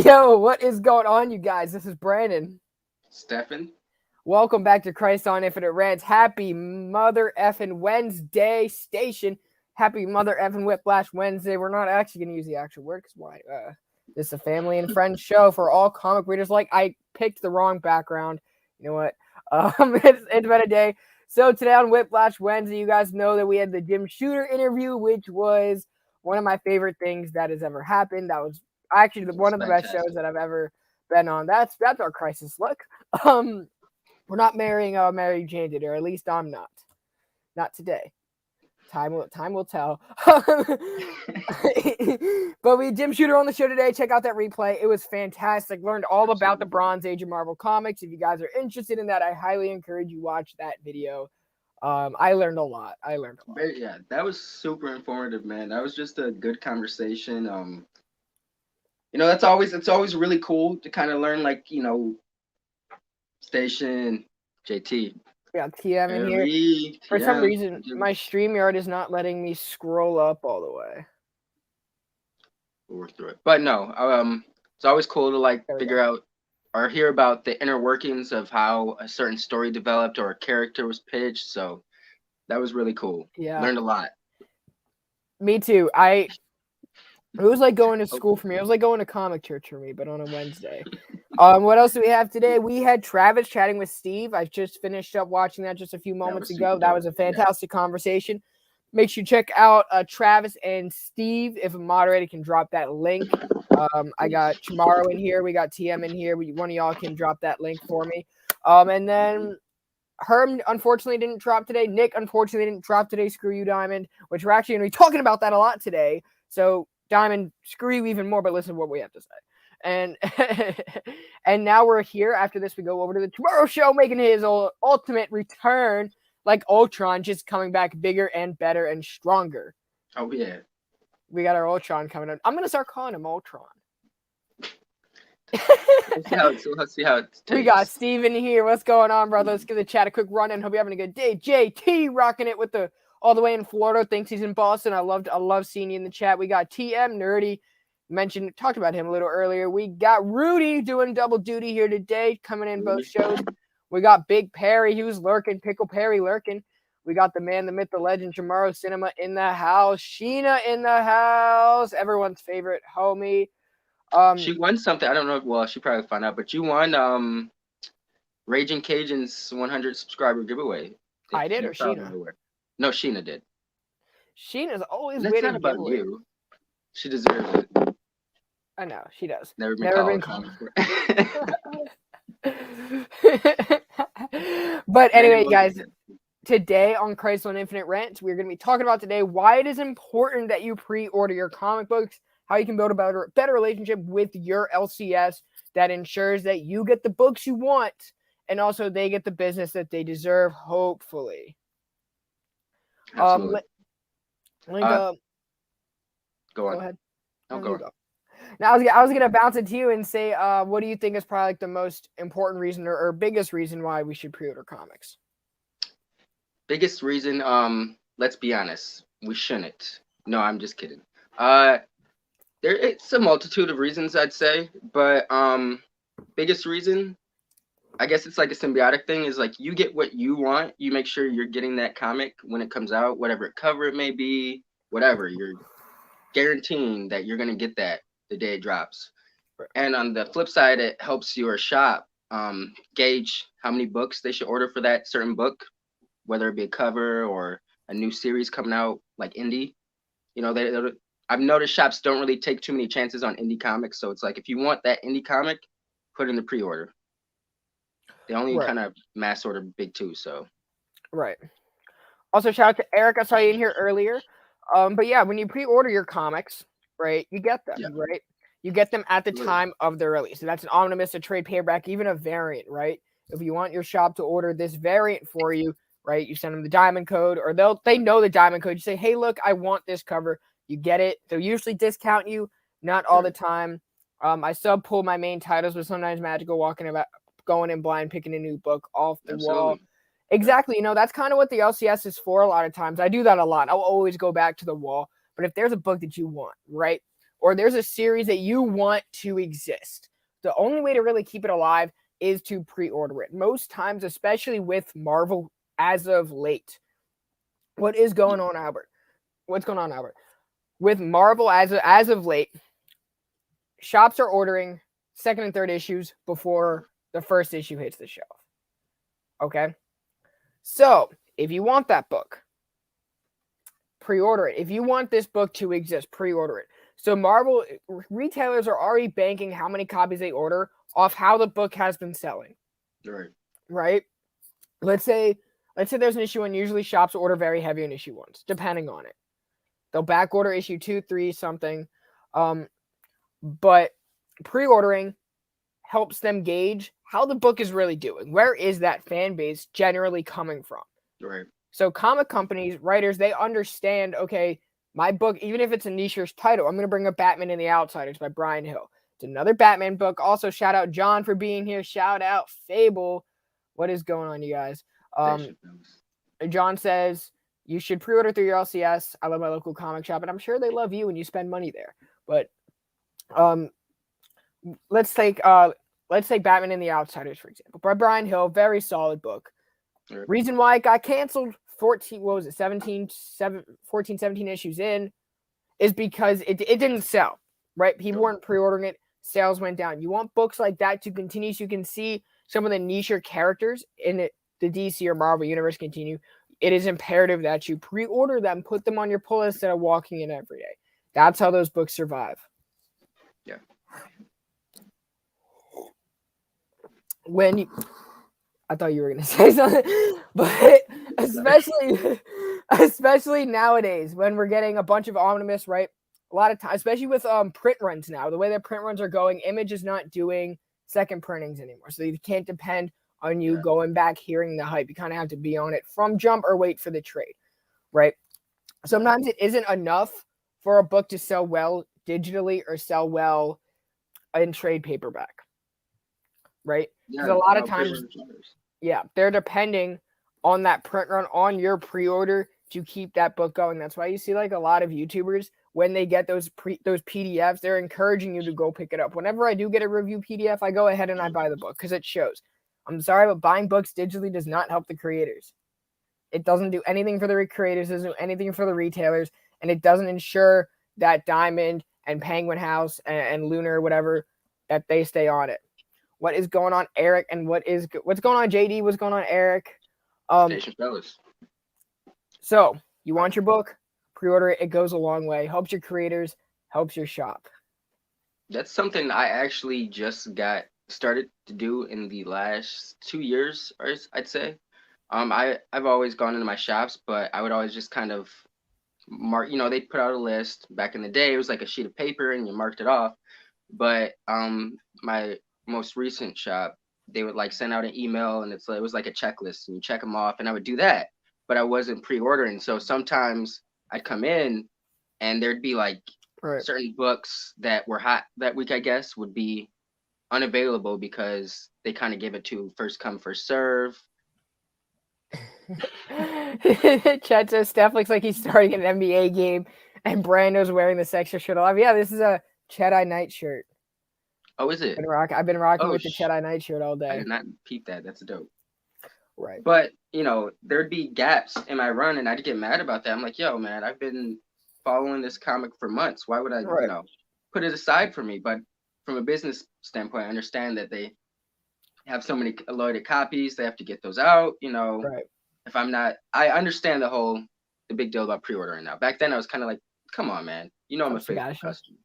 Yo, what is going on, you guys? This is Brandon. Stefan. Welcome back to Christ on Infinite Rants. Happy Mother Effin' Wednesday, station. Happy Mother Effin' Whiplash Wednesday. We're not actually going to use the actual word because why? This is a family and friends show for all comic readers. Like, I picked the wrong background. You know what? It's been a day. So today on Whiplash Wednesday, you guys know that we had the Jim Shooter interview, which was one of my favorite things that has ever happened. That was actually one of the best shows that I've ever been on. That's our crisis look. We're not marrying Mary Jane today, or at least I'm not. Not today. Time will tell. But we had Jim Shooter on the show today. Check out that replay. It was fantastic. Learned all about the Bronze Age of Marvel Comics. If you guys are interested in that, I highly encourage you watch that video. I learned a lot. Yeah, that was super informative, man. That was just a good conversation. It's always really cool to kind of learn, like, Station, JT. Yeah, TM in here. For some reason, my StreamYard is not letting me scroll up all the way. We'll work through it. But no, it's always cool to figure out or hear about the inner workings of how a certain story developed or a character was pitched. So that was really cool. Yeah. Learned a lot. Me too. It was like going to school for me. It was like going to comic church for me, but on a Wednesday. What else do we have today? We had Travis chatting with Steve. I just finished up watching that just a few moments ago. That was a fantastic conversation. Make sure you check out Travis and Steve. If a moderator can drop that link. I got Chamorro in here. We got TM in here. One of y'all can drop that link for me. And then Herm unfortunately didn't drop today. Nick unfortunately didn't drop today. Screw you, Diamond. Which we're actually going to be talking about that a lot today. So Diamond, screw you even more, but listen to what we have to say. And now we're here. After this, we go over to the Tomorrow Show, making his ultimate return, like Ultron, just coming back bigger and better and stronger. Oh yeah, we got our Ultron coming up. I'm gonna start calling him Ultron. Let's see how it we got Steven here. What's going on, brother? Let's give the chat a quick run and hope you're having a good day. JT rocking it with all the way in Florida. Thinks he's in Boston. I love seeing you in the chat. We got TM Nerdy. Talked about him a little earlier. We got Rudy doing double duty here today, coming in both shows. We got Big Perry, who's lurking, Pickle Perry lurking. We got the man, the myth, the legend, Chamorro Cinema in the house. Sheena in the house, everyone's favorite homie. She won something. I don't know. Well, she probably found out, but you won Raging Cajun's 100 subscriber giveaway. I did, or Sheena? No, Sheena did. Sheena's always winning. That's not about giveaway. You. She deserves it. I know, she does. Never been called. But anyway, guys, today on Christ on Infinite Rants, we're going to be talking about today why it is important that you pre-order your comic books, how you can build a better relationship with your LCS that ensures that you get the books you want and also they get the business that they deserve, hopefully. Absolutely. Go ahead. No, go on. Now, I was gonna bounce it to you and say, what do you think is probably like the most important reason or biggest reason why we should pre-order comics? Biggest reason, let's be honest, we shouldn't. No, I'm just kidding. It's a multitude of reasons, I'd say, but biggest reason, I guess it's like a symbiotic thing, is like you get what you want. You make sure you're getting that comic when it comes out, whatever cover it may be, whatever. You're guaranteeing that you're gonna get that the day it drops. And on the flip side, it helps your shop gauge how many books they should order for that certain book, whether it be a cover or a new series coming out like indie. I've noticed shops don't really take too many chances on indie comics, so it's like if you want that indie comic, put in the pre-order. They only kind of mass order big two, so. Right. Also, shout out to Eric. I saw you in here earlier. But yeah, when you pre-order your comics, right, you get them, right? You get them at the time of their release. So that's an omnibus, a trade paperback, even a variant, right? If you want your shop to order this variant for you, right, you send them the diamond code, or they know the diamond code. You say, hey, look, I want this cover. You get it. They'll usually discount you, not all the time. I sub-pull my main titles, but sometimes magical going in blind, picking a new book off the wall. Exactly. That's kind of what the LCS is for a lot of times. I do that a lot. I'll always go back to the wall. But if there's a book that you want, right? or there's a series that you want to exist. The only way to really keep it alive is to pre-order it. Most times, especially with Marvel as of late. What is going on, Albert? What's going on, Albert? With Marvel as of late, shops are ordering second and third issues before the first issue hits the shelf. Okay? So, if you want that book, pre-order it. If you want this book to exist, pre-order it. So Marvel retailers are already banking how many copies they order off how the book has been selling. Right? Let's say there's an issue 1. Usually shops order very heavy on issue 1s, depending on it. They'll back order issue 2, 3, something. But pre-ordering helps them gauge how the book is really doing. Where is that fan base generally coming from? Right. So comic companies, writers, they understand, okay, my book, even if it's a niche title, I'm going to bring up Batman and the Outsiders by Brian Hill. It's another Batman book. Also, shout out John for being here. Shout out Fable. What is going on, you guys? John says, you should pre-order through your LCS. I love my local comic shop, and I'm sure they love you when you spend money there. But let's take Batman and the Outsiders, for example. By Brian Hill, very solid book. Right. Reason why it got canceled 17 issues in is because it didn't sell, right? People weren't pre-ordering it. Sales went down. You want books like that to continue so you can see some of the niche characters in the DC or Marvel universe continue. It is imperative that you pre-order them, put them on your pull list instead of walking in every day. That's how those books survive. Yeah. I thought you were going to say something, but especially nowadays when we're getting a bunch of omnibus, right? A lot of times, especially with print runs now, the way that print runs are going, Image is not doing second printings anymore. So you can't depend on you going back, hearing the hype. You kind of have to be on it from jump or wait for the trade, right? Sometimes it isn't enough for a book to sell well digitally or sell well in trade paperback, right? Because a lot of times, they're depending on that print run, on your pre-order to keep that book going. That's why you see like a lot of YouTubers, when they get those PDFs, they're encouraging you to go pick it up. Whenever I do get a review PDF, I go ahead and I buy the book because it shows. I'm sorry, but buying books digitally does not help the creators. It doesn't do anything for the creators, doesn't do anything for the retailers, and it doesn't ensure that Diamond and Penguin House and Lunar, whatever, that they stay on it. What is going on, Eric? And what's going on, JD? What's going on, Eric? Station fellas. So you want your book, pre-order it. It goes a long way. Helps your creators, helps your shop. That's something I actually just got started to do in the last 2 years, or I'd say. I've always gone into my shops, but I would always just kind of mark. They put out a list back in the day. It was like a sheet of paper, and you marked it off. But my most recent shop, they would like send out an email, and it was like a checklist, and you check them off, and I would do that, but I wasn't pre-ordering. So sometimes I'd come in and there'd be like certain books that were hot that week, I guess, would be unavailable because they kind of give it to first come, first serve. Chet says Steph looks like he's starting an NBA game and Brando's wearing this extra shirt. Yeah, this is a Jedi Knight shirt. Oh, is it? I've been rocking with the Jedi Knight shirt all day. I did not peep that. That's dope. Right. But, there'd be gaps in my run, and I'd get mad about that. I'm like, yo, man, I've been following this comic for months. Why would I, put it aside for me? But from a business standpoint, I understand that they have so many loaded copies. They have to get those out, Right. If I'm not, I understand the big deal about pre-ordering now. Back then, I was kind of like, come on, man. I'm a faithful customer.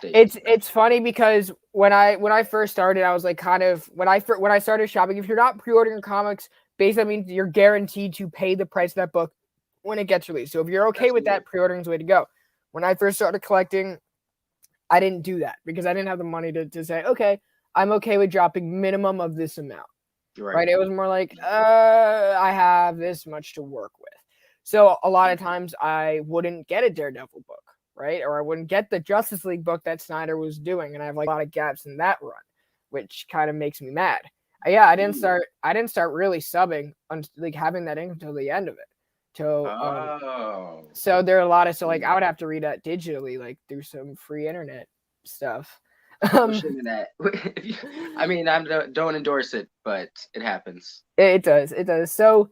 It's funny because when I first started, I was like when I started shopping, if you're not pre-ordering comics, basically means you're guaranteed to pay the price of that book when it gets released. So if you're okay with that, pre-ordering is the way to go. When I first started collecting, I didn't do that because I didn't have the money to say, okay, I'm okay with dropping minimum of this amount. Right? It was more like, I have this much to work with. So a lot of times I wouldn't get a Daredevil book. Right? Or I wouldn't get the Justice League book that Snyder was doing, and I have like a lot of gaps in that run, which kind of makes me mad. I didn't start really subbing on like having that ink until the end of it. So there are a lot of like I would have to read that digitally, like through some free internet stuff. Push into that. I mean, don't endorse it, but it happens. It does. So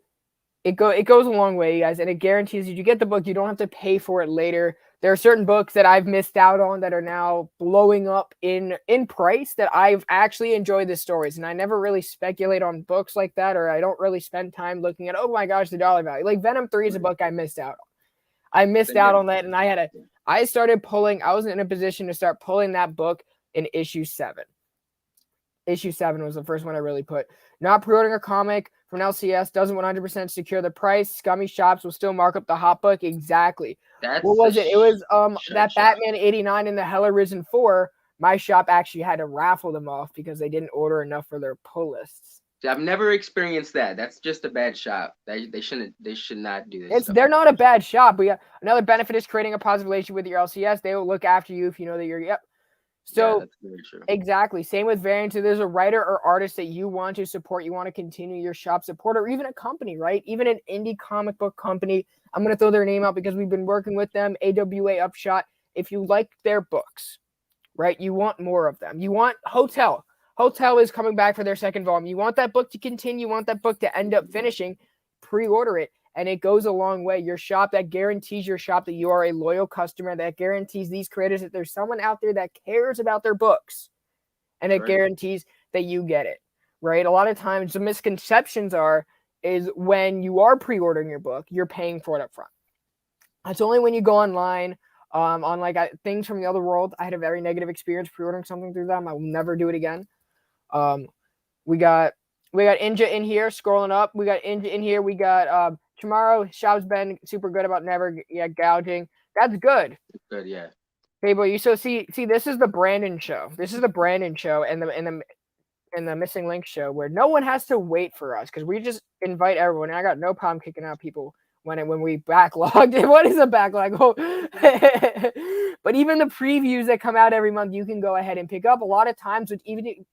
it goes a long way, guys, and it guarantees you get the book. You don't have to pay for it later. There are certain books that I've missed out on that are now blowing up in price that I've actually enjoyed the stories, and I never really speculate on books like that, or I don't really spend time looking at, oh my gosh, the dollar value. Like Venom 3 is a book I missed out on. I missed out on that, and I started pulling. I was in a position to start pulling that book in issue 7. Issue 7 was the first one I really put. Not pre-ordering a comic from LCS doesn't 100% secure the price. Scummy shops will still mark up the hot book. Exactly. What was it? It was that Batman 89 and the Hella Risen 4. My shop actually had to raffle them off because they didn't order enough for their pull lists. I've never experienced that. That's just a bad shop. They should not do this. They're not a bad shop, but another benefit is creating a positive relationship with your LCS. They will look after you if you know that you're So that's very true. Exactly. Same with variants. If there's a writer or artist that you want to support, you want to continue your shop support, or even a company, right? Even an indie comic book company. I'm going to throw their name out because we've been working with them, AWA Upshot. If you like their books, right, you want more of them. You want Hotel. Hotel is coming back for their second volume. You want that book to continue. You want that book to end up finishing. Pre-order it. And it goes a long way. Your shop, that guarantees your shop that you are a loyal customer, that guarantees these creators that there's someone out there that cares about their books, and it guarantees that you get it, right? A lot of times the misconceptions is when you are pre-ordering your book, you're paying for it up front. It's only when you go online on like things from the other world. I had a very negative experience pre-ordering something through them. I will never do it again. We got Inja in here scrolling up. We got Inja in here. We got tomorrow. Shop's been super good about never gouging. That's good. Good, yeah. Hey, boy, you see. This is the Brandon show. This is the Brandon show, and the Missing Link show, where no one has to wait for us because we just invite everyone. And I got no problem kicking out people when we backlogged. What is a backlog? Oh. But even the previews that come out every month, you can go ahead and pick up. A lot of times, it's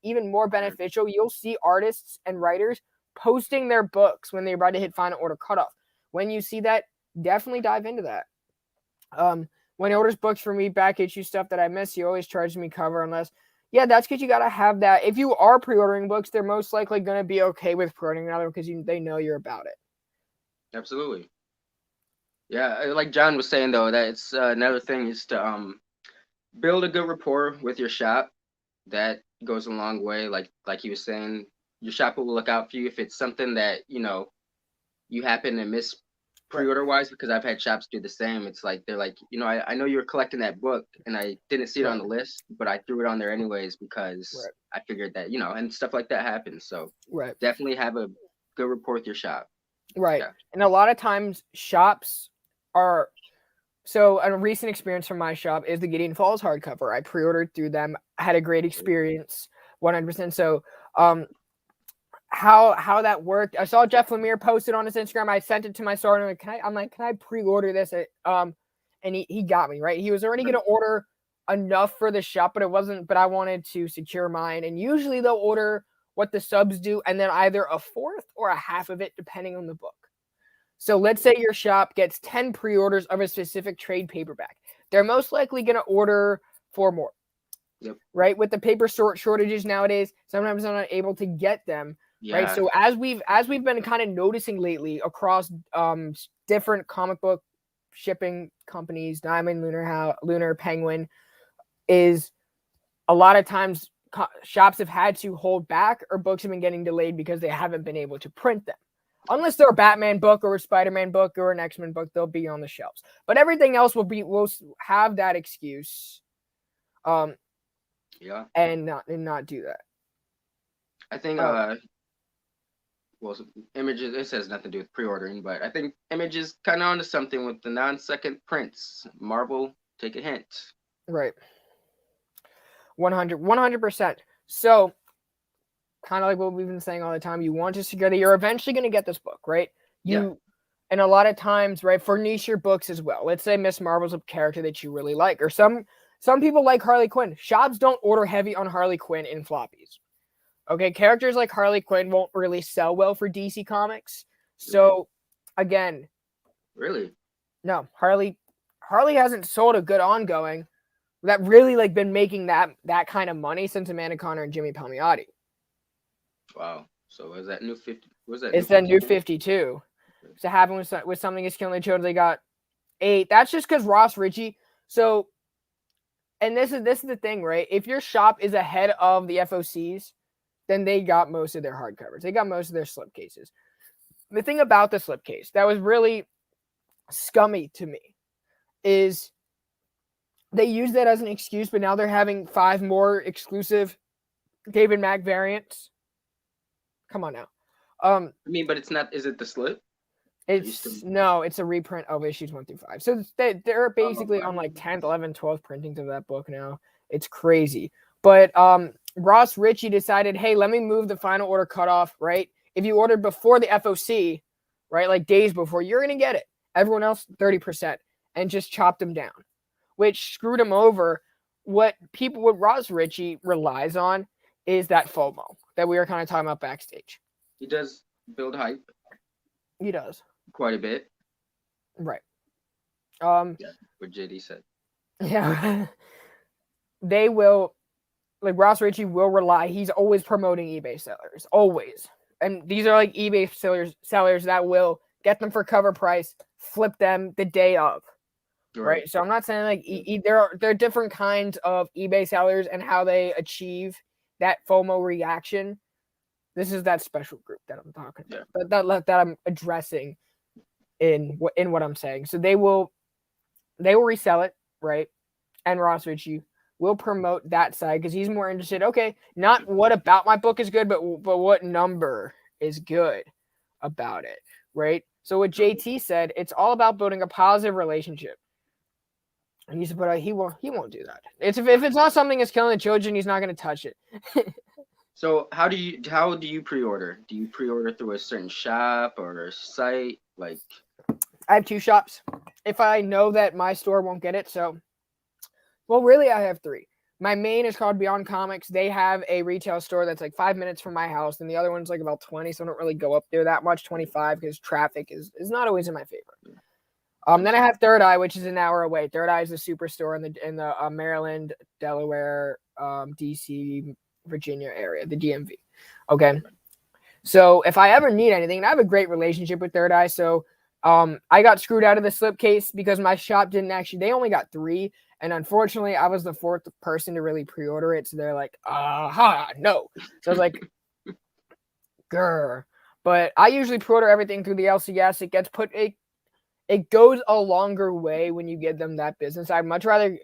even more beneficial. You'll see artists and writers posting their books when they're about to hit final order cutoff. When you see that, definitely dive into that. When he orders books for me, back issue stuff that I miss, he always charges me cover unless. Yeah, that's because you got to have that. If you are pre-ordering books, they're most likely going to be okay with pre-ordering another because they know you're about it. Absolutely. Yeah, like John was saying, though, that it's another thing is to build a good rapport with your shop. That goes a long way. Like he was saying, your shop will look out for you if it's something that, you happen to miss pre-order-wise, because I've had shops do the same. It's like they're like, I know you were collecting that book, and I didn't see it on the list, but I threw it on there anyways because I figured that, and stuff like that happens. So definitely have a good rapport with your shop. Right. Yeah. And a lot of times shops are so a recent experience from my shop is the Gideon Falls hardcover. I pre-ordered through them. I had a great experience, 100%. So how that worked, I saw Jeff Lemire posted on his Instagram. I sent it to my store and I'm like, can I pre-order this? And he got me, right? He was already going to order enough for the shop, but I wanted to secure mine. And usually they'll order what the subs do and then either a fourth or a half of it, depending on the book. So let's say your shop gets 10 pre-orders of a specific trade paperback. They're most likely going to order 4 more. Yep. Right? With the paper shortages nowadays, sometimes they're not able to get them. Yeah. Right. So as we've been kind of noticing lately across different comic book shipping companies, Diamond, Lunar, Penguin, is a lot of times shops have had to hold back or books have been getting delayed because they haven't been able to print them. Unless they're a Batman book or a Spider-Man book or an X-Men book, they'll be on the shelves. But everything else will have that excuse. And not do that. I think Images, this has nothing to do with pre-ordering, but I think Image is kind of onto something with the non-second prints. Marvel, take a hint. Right. 100%. So, kind of like what we've been saying all the time, you want to secure that you're eventually going to get this book, right? And a lot of times, right, for niche books as well. Let's say Miss Marvel's a character that you really like, or some people like Harley Quinn. Shops don't order heavy on Harley Quinn in floppies. Okay, characters like Harley Quinn won't really sell well for DC Comics. So, again, Really? No, Harley hasn't sold a good ongoing that really like been making that kind of money since Amanda Conner and Jimmy Palmiotti. Wow. So was that new 50? Was that It's new that new 52? 52. So happened with Something Is Killing the Children. They got 8. That's just because Ross Ritchie. So, and this is the thing, right? If your shop is ahead of the FOCs, then they got most of their hardcovers. They got most of their slipcases. The thing about the slipcase that was really scummy to me is they use that as an excuse, but now they're having 5 more exclusive David Mack variants. Come on now. I mean, but it's not. Is it the slip? It's a reprint of issues 1 through 5. So they're basically wow. on like 10th, 11th, 12th printings of that book now. It's crazy. But Ross Ritchie decided, hey, let me move the final order cutoff, right? If you ordered before the FOC, right, like days before, you're gonna get it. Everyone else 30%, and just chopped them down, which screwed him over. What Ross Ritchie relies on is that FOMO that we were kind of talking about backstage. He does build hype. He does quite a bit. right. Yeah, what JD said. Yeah, they will. Like Ross Ritchie will rely. He's always promoting eBay sellers, always, and these are like eBay sellers that will get them for cover price, flip them the day of. Right. So I'm not saying like there are different kinds of eBay sellers and how they achieve that FOMO reaction. This is that special group that I'm talking about. That I'm addressing in what I'm saying. So they will resell it, right? And Ross Ritchie will promote that side because he's more interested. Okay, not what about my book is good, but what number is good about it, right? So what JT said, it's all about building a positive relationship. And he said, but he won't do that. If it's not something that's killing the children, he's not going to touch it. So how do you pre-order? Do you pre-order through a certain shop or a site? Like, I have 2 shops. If I know that my store won't get it, really I have 3. My main is called Beyond Comics. They have a retail store that's like 5 minutes from my house, and the other one's like about 20, so I don't really go up there that much. 25 because traffic is not always in my favor. Then I have Third Eye, which is an hour away. Third Eye is the superstore in the Maryland, Delaware, DC, Virginia area, the DMV. Okay. So if I ever need anything, and I have a great relationship with Third Eye, so I got screwed out of the slipcase because my shop they only got 3, and unfortunately I was the 4th person to really pre-order it, so they're like, no. So I was like, grr. But I usually pre-order everything through the LCS. It goes a longer way when you give them that business. I'd much rather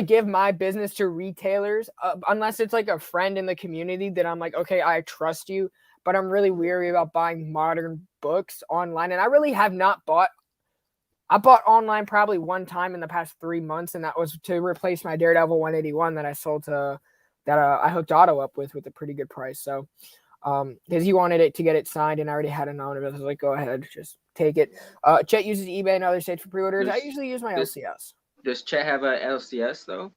give my business to retailers, unless it's like a friend in the community that I'm like, okay, I trust you, but I'm really weary about buying modern books online. And I really have not bought. I bought online probably one time in the past 3 months, and that was to replace my Daredevil 181 that I sold I hooked Otto up with a pretty good price. So, because he wanted it to get it signed, and I already had it on it. I was like, go ahead, just take it. Chet uses eBay and other sites for pre-orders. I usually use my LCS. Does Chet have a LCS though?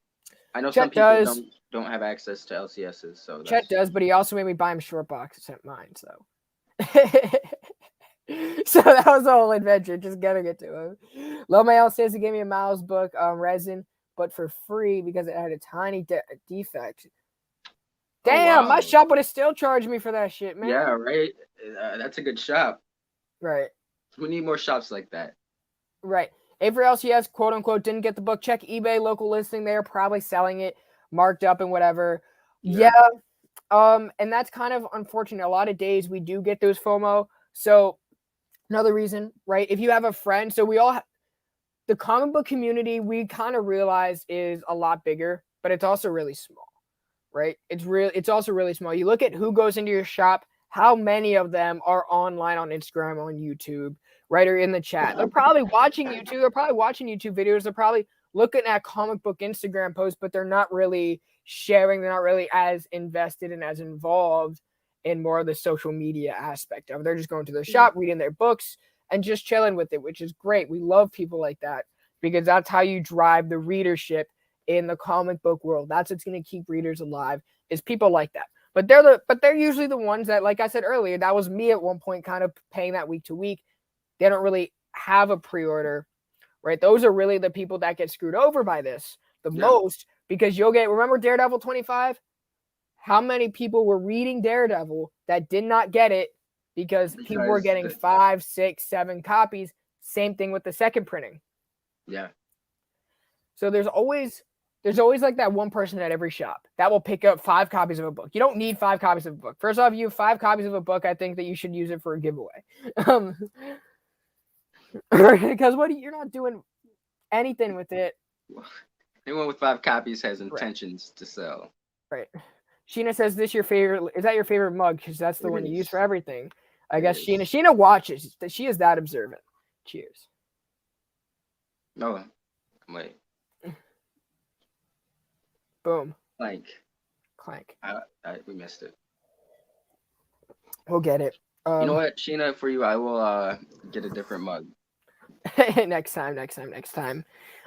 I know Chet some people don't have access to LCSs. So Chet does, but he also made me buy him short box. Sent mine, so. So that was the whole adventure, just getting it to him. Lomael says he gave me a Miles book, resin, but for free because it had a tiny defect. Damn, my shop would have still charged me for that shit, man. Yeah, right. That's a good shop. Right. We need more shops like that. Right. Avery LCS, quote unquote, didn't get the book. Check eBay, local listing. They're probably selling it marked up and whatever. Yeah. And that's kind of unfortunate. A lot of days we do get those FOMO. So another reason, right? If you have a friend, so the comic book community, we kind of realize is a lot bigger, but it's also really small, right? It's also really small. You look at who goes into your shop, how many of them are online on Instagram, on YouTube, right? Or in the chat. They're probably watching YouTube. They're probably watching YouTube videos. They're probably looking at comic book Instagram posts, but they're not really sharing. They're not really as invested and as involved in more of the social media aspect of it. They're just going to their shop, reading their books, and just chilling with it, which is great. We love people like that because that's how you drive the readership in the comic book world. That's what's going to keep readers alive, is people like that. But they're usually the ones that, like I said earlier, that was me at one point, kind of paying that week to week. They don't really have a pre-order, right? Those are really the people that get screwed over by this the most, because you'll get, remember Daredevil 25? How many people were reading Daredevil that did not get it because people were getting 5, 6, 7 copies? Same thing with the second printing. Yeah. So there's always like that one person at every shop that will pick up 5 copies of a book. You don't need 5 copies of a book. First off, you have 5 copies of a book, I think that you should use it for a giveaway. Because you're not doing anything with it. Anyone with 5 copies has intentions to sell. Right. Sheena says, "This your favorite? Is that your favorite mug? Because that's the one you use for everything." I guess Sheena watches. She is that observant. Cheers. No, wait. Boom. Clank. We missed it. We'll get it. You know what, Sheena? For you, I will get a different mug. Next time.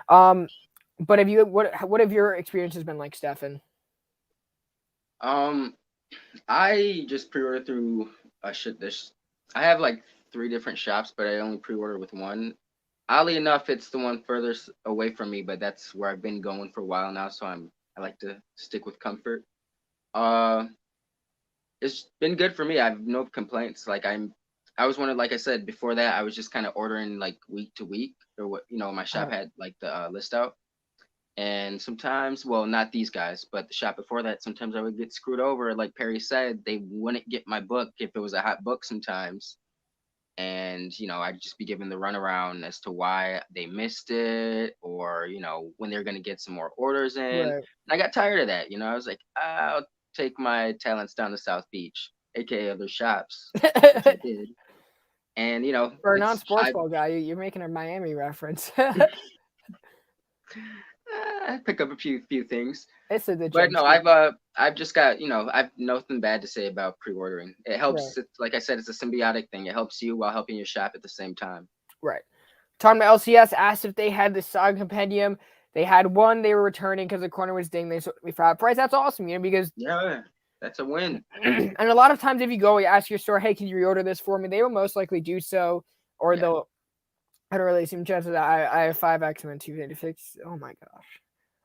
But what have your experiences been like, Stefan? I just pre-order through I have like 3 different shops, but I only pre-order with one. Oddly enough, it's the one furthest away from me, but that's where I've been going for a while now, so I like to stick with comfort. It's been good for me. I have no complaints. Like I was one of, like I said before that, I was just kind of ordering like week to week, or what, my shop had like the list out. And sometimes, well, not these guys, but the shop before that, sometimes I would get screwed over. Like Perry said, they wouldn't get my book if it was a hot book sometimes. And, I'd just be given the runaround as to why they missed it, or, when they're going to get some more orders in. Right. And I got tired of that. I was like, I'll take my talents down to South Beach, aka other shops. Which I did. And, for a non-sports ball guy, you're making a Miami reference. I pick up a few things. But no, I've just got, I've nothing bad to say about pre-ordering. It helps. Right. Like I said, it's a symbiotic thing. It helps you while helping your shop at the same time. Right. Talking about LCS, asked if they had the Saga Compendium. They had one. They were returning because the corner was ding. They sold me for half price. That's awesome, because that's a win. And a lot of times, if you go, you ask your store, hey, can you reorder this for me? They will most likely do so, or they'll. I don't really see some chances that I have 5 X-Men 256. Oh my gosh.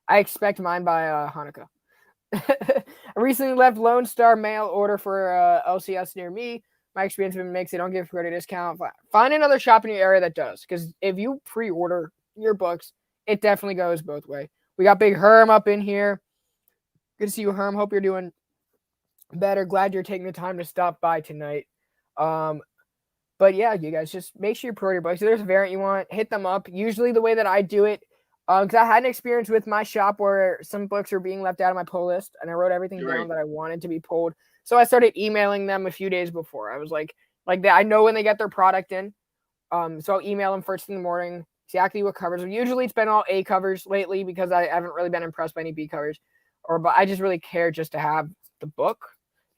I expect mine by Hanukkah. I recently left Lone Star mail order for LCS near me. My experience with makes they don't give credit discount. Find another shop in your area that does, because if you pre-order your books, it definitely goes both ways. We got Big Herm up in here. Good to see you, Herm. Hope you're doing better. Glad you're taking the time to stop by tonight. But yeah, you guys just make sure you pre-order your books. If there's a variant you want, hit them up. Usually the way that I do it, because I had an experience with my shop where some books were being left out of my pull list, and I wrote everything down that I wanted to be pulled. So I started emailing them a few days before. I was like that. I know when they get their product in. So I'll email them first in the morning, exactly what covers. Usually it's been all A covers lately because I haven't really been impressed by any B covers, but I just really care just to have the book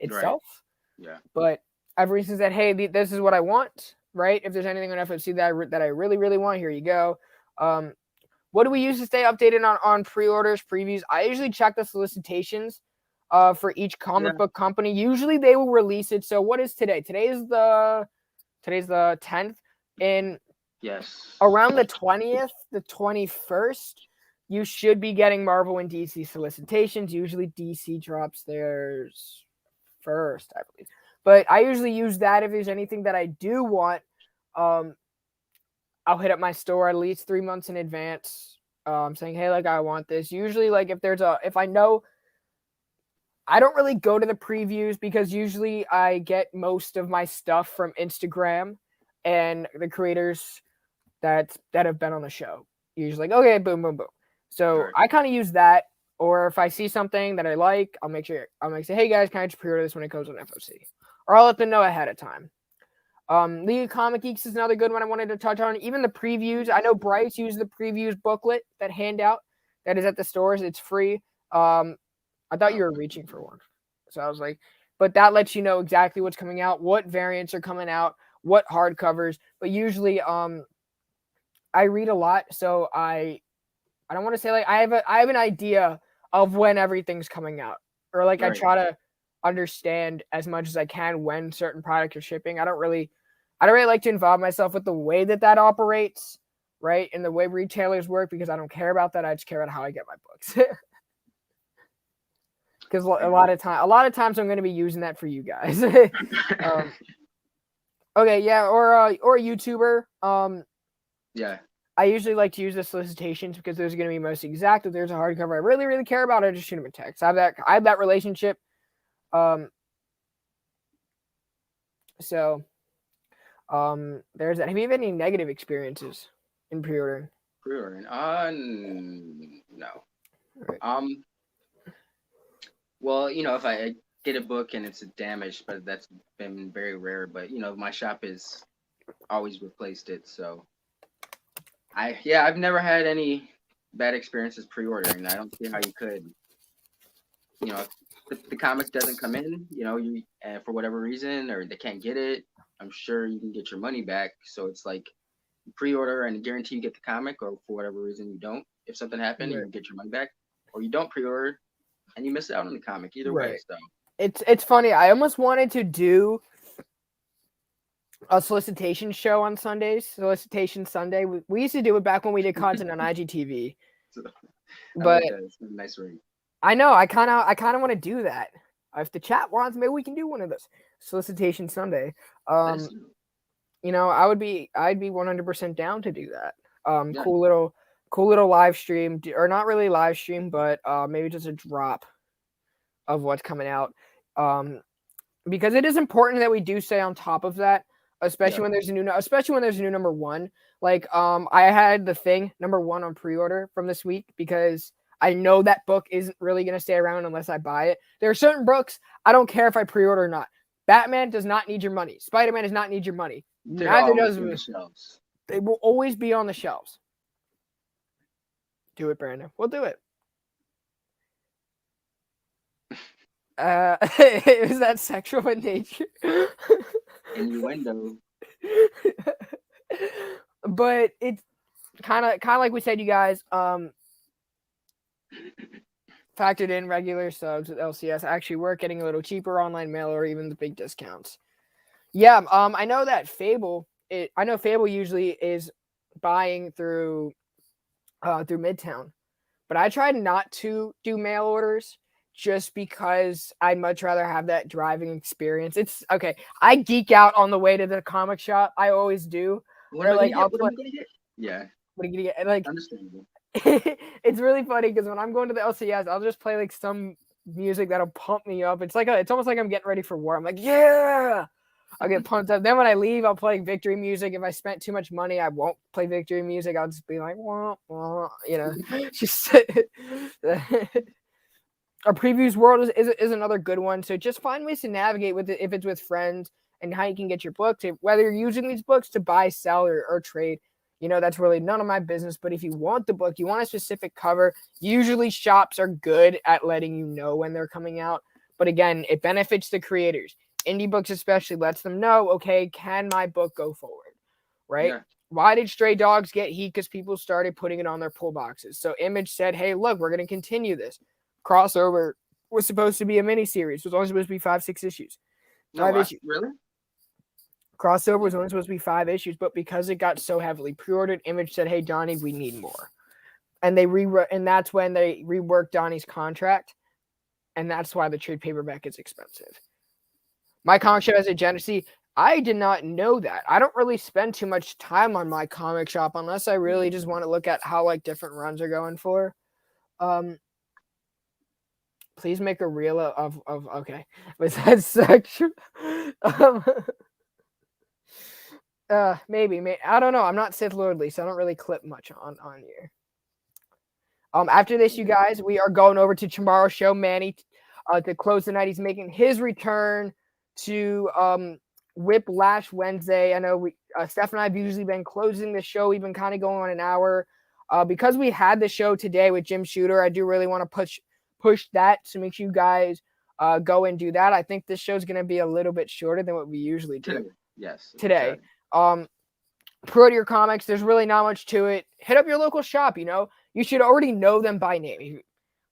itself. Right. Yeah. But I've recently said, hey, this is what I want, right? If there's anything on FFC that I really, really want, here you go. What do we use to stay updated on pre-orders, previews? I usually check the solicitations for each comic book company. Usually they will release it. So what is today? Today's the 10th. And around the 20th, the 21st, you should be getting Marvel and DC solicitations. Usually DC drops theirs first, I believe. But I usually use that if there's anything that I do want. I'll hit up my store at least 3 months in advance, saying, hey, I want this. Usually, if I know, I don't really go to the previews because usually I get most of my stuff from Instagram and the creators that have been on the show. Usually, okay, boom, boom, boom. So I kind of use that. Or if I see something that I like, I'll make say, hey guys, can I just pre-order this when it goes on FOC? Or I'll let them know ahead of time. League of Comic Geeks is another good one I wanted to touch on. Even the previews. I know Bryce used the previews booklet, that handout that is at the stores. It's free. I thought you were reaching for one. So I was like, but that lets you know exactly what's coming out, what variants are coming out, what hardcovers. But usually I read a lot, so I don't want to say I have an idea of when everything's coming out. Or I try to understand as much as I can when certain products are shipping. I don't really I don't really like to involve myself with the way that operates, right, and the way retailers work, because I don't care about that. I just care about how I get my books. Because a lot of times I'm going to be using that for you guys. Okay, yeah, or a YouTuber. Yeah. I usually like to use the solicitations because those are going to be most exact. If there's a hardcover I really, really care about, I just shoot them a text. I have that relationship. So there's that. Have you had any negative experiences in pre-ordering? Preordering? No. Right. Well, if I get a book and it's damaged, but that's been very rare. But my shop has always replaced it, so I've never had any bad experiences pre-ordering. I don't see how you could. If the comic doesn't come in, for whatever reason, or they can't get it, I'm sure you can get your money back. So it's like pre-order and guarantee you get the comic, or for whatever reason you don't. If something happened, you can get your money back, or you don't pre-order and you miss out on the comic. Either way, so it's funny. I almost wanted to do a solicitation show on Sundays. Solicitation Sunday. We used to do it back when we did content on IGTV. But it's a nice ring. I know. I kind of want to do that. If the chat wants, maybe we can do one of those solicitation Sunday. I'd be 100% down to do that. Yeah. Cool little live stream, or not really live stream, but maybe just a drop of what's coming out. Because it is important that we do stay on top of that, especially when there's a new number one. Like I had the Thing number one on pre-order from this week because I know that book isn't really going to stay around unless I buy it. There are certain books I don't care if I pre-order or not. Batman does not need your money. Spider-Man does not need your money. Neither does the shelves. They will always be on the shelves. Do it, Brandon. We'll do it. Is that sexual in nature? Innuendo. But it's kind of like we said, you guys. Factored in regular subs with LCS actually work, getting a little cheaper online mail, or even the big discounts. Yeah, I know that Fable. I know Fable usually is buying through Midtown, but I tried not to do mail orders just because I'd much rather have that driving experience. It's okay. I geek out on the way to the comic shop. I always do. What are you gonna get? Yeah. What are you gonna get? Like, understandable. It's really funny because when I'm going to the LCS, I'll just play like some music that'll pump me up. It's almost like I'm getting ready for war. I'm like, yeah, I'll get pumped up. Then when I leave, I'll play victory music. If I spent too much money, I won't play victory music. I'll just be like, wah, wah, just our previews world is another good one. So just find ways to navigate with it if it's with friends, and how you can get your books, whether you're using these books to buy, sell, or trade. That's really none of my business. But if you want the book, you want a specific cover, usually shops are good at letting you know when they're coming out. But again, it benefits the creators. Indie books especially lets them know, okay, can my book go forward, right? Yeah. Why did Stray Dogs get heat? Because people started putting it on their pull boxes. So Image said, hey, look, we're going to continue this. Crossover was supposed to be a mini-series. It was only supposed to be 5-6 issues. 5 issues. Really? Crossover was only supposed to be 5 issues, but because it got so heavily pre-ordered, Image said, hey, Donnie, we need more. And and that's when they reworked Donnie's contract, and that's why the trade paperback is expensive. My comic shop has a Genesee. I did not know that. I don't really spend too much time on my comic shop unless I really just want to look at how different runs are going for. Please make a reel of okay. Was that sexual? Maybe I don't know. I'm not Sith Lordly, so I don't really clip much on here. After this, you guys, we are going over to tomorrow's show. Manny, to close the night, he's making his return to Whiplash Wednesday. I know Stefan and I have usually been closing the show. We've been kind of going on an hour. Because we had the show today with Jim Shooter, I do really want to push that. So make sure you guys go and do that. I think this show is going to be a little bit shorter than what we usually do. Yes. Today. Pre-order your comics. There's really not much to it. Hit up your local shop. You should already know them by name,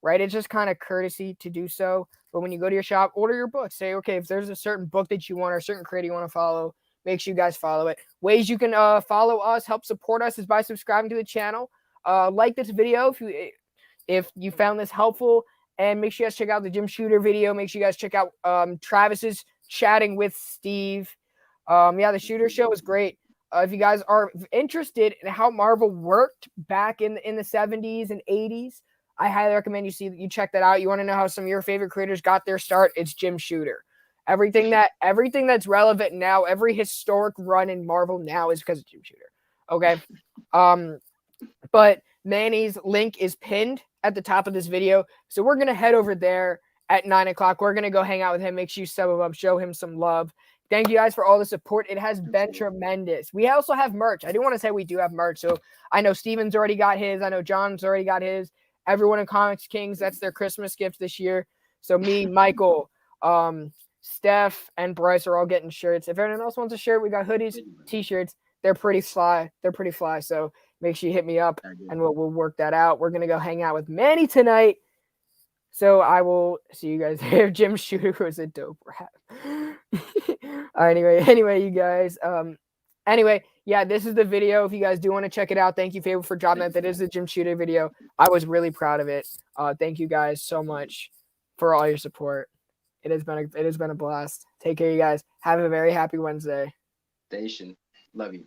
right? It's just kind of courtesy to do so. But when you go to your shop, order your book. Say, okay, if there's a certain book that you want or a certain creator you want to follow, Make sure you guys follow it. Ways you can follow us, help support us, is by subscribing to the channel. Like this video if you found this helpful, and make sure you guys check out the Jim Shooter video. Make sure you guys check out Travis's chatting with Steve. Yeah, the Shooter show was great. If you guys are interested in how Marvel worked back in the 70s and 80s, I highly recommend you check that out. You want to know how some of your favorite creators got their start? It's Jim Shooter. Everything that's relevant now, every historic run in Marvel now is because of Jim Shooter. Okay. But Manny's link is pinned at the top of this video. So we're going to head over there at 9 o'clock. We're going to go hang out with him. Make sure you sub him up, show him some love. Thank you guys for all the support. It has been tremendous. We also have merch. I do want to say we do have merch. So I know Steven's already got his. I know John's already got his. Everyone in Comics Kings, that's their Christmas gift this year. So me, Michael, Steph, and Bryce are all getting shirts. If anyone else wants a shirt, we got hoodies, t-shirts. They're pretty fly. So make sure you hit me up, and we'll work that out. We're going to go hang out with Manny tonight. So I will see you guys there. Jim Shooter was a dope rap. Anyway, you guys. Yeah, this is the video. If you guys do want to check it out, thank you, Fable, for dropping that. That is the Jim Shooter video. I was really proud of it. Thank you guys so much for all your support. It has been a blast. Take care, you guys. Have a very happy Wednesday. Station. Love you.